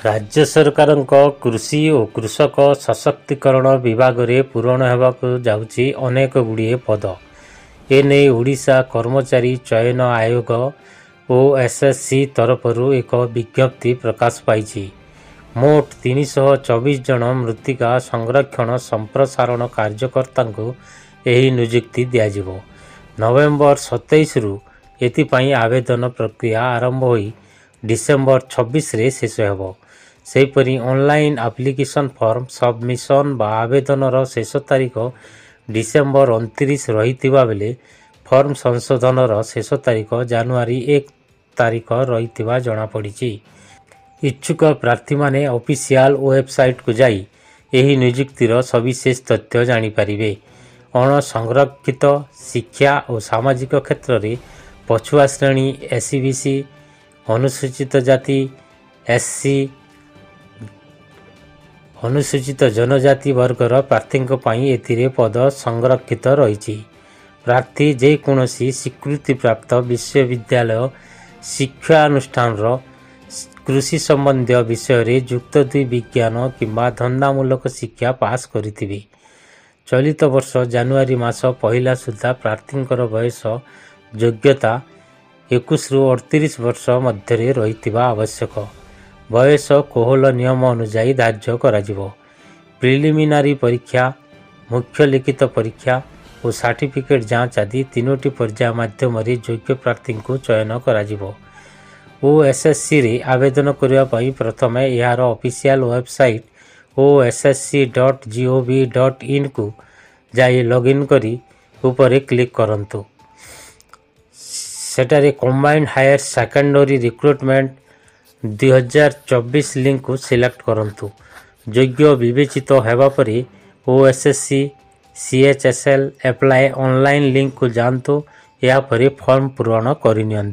राज्य सरकार कृषि और कृषक सशक्तिकरण विभाग में पूरण होगाकू जाउछि अनेक गुड़िए पद। एने ओडिशा कर्मचारी चयन आयोग ओएसएससी तरफरु एक विज्ञप्ति प्रकाश पाई। मोट 324 जन मृत्तिका संरक्षण संप्रसारण कार्यकर्ता को यही नियुक्ति दिज्व। नवेम्बर 27 रु एथिपाई आवेदन प्रक्रिया आरंभ हो डिसेम्बर 26 रे शेष होब। सेहीपरि ऑनलाइन एप्लिकेशन फॉर्म सबमिशन बा आवेदनर शेष तारीख डिसेम्बर 29 रही बेले फॉर्म संशोधनर शेष तारीख जानुआरी 1 तारीख रही जनापड़ी। इच्छुक प्रार्थी माने ऑफिशियल वेबसाइट को जाई एही नियुक्तिर सविशेष तथ्य जानिपारिबे। अणसंरक्षित शिक्षा और सामाजिक क्षेत्र में पछुआ श्रेणी एससीबीसी अनुसूचित जाति एससी अनुसूचित जनजाति वर्गर प्रार्थी एथिरे पद संरक्षित रही। प्रार्थी जेकोसी स्वीकृति प्राप्त विश्वविद्यालय शिक्षानुष्ठान कृषि संबंधी विषय रे युक्त 2 विज्ञान किंबा धंदामूलक शिक्षा पास करिथिबे। चलित वर्ष जानुआरी मास पहला सुधा प्रार्थींकर बयस योग्यता 21 रु 38 वर्ष मध्य रहिथिबा आवश्यक। बयस कोहल नियम अनुसार धार्य कराजिवो। प्रिलिमिनारी परीक्षा, मुख्य लिखित परीक्षा और सर्टिफिकेट जांच आदि 3टी पर्याय माध्यम योग्य प्रार्थी को चयन कराजिवो। ओएसएससी रे आवेदन करिया पई प्रथमे यार ऑफिशियल वेबसाइट ossc.gov.in को जाई लॉगिन करी ऊपर क्लिक करंतु। सेटारे combined higher secondary recruitment 2024 link को सिलेक्ट करंतु। योग्य विवेचित हेबा परी OSSC CHSL apply online link को जानतु। या परी फॉर्म पूरण करिनियंतु।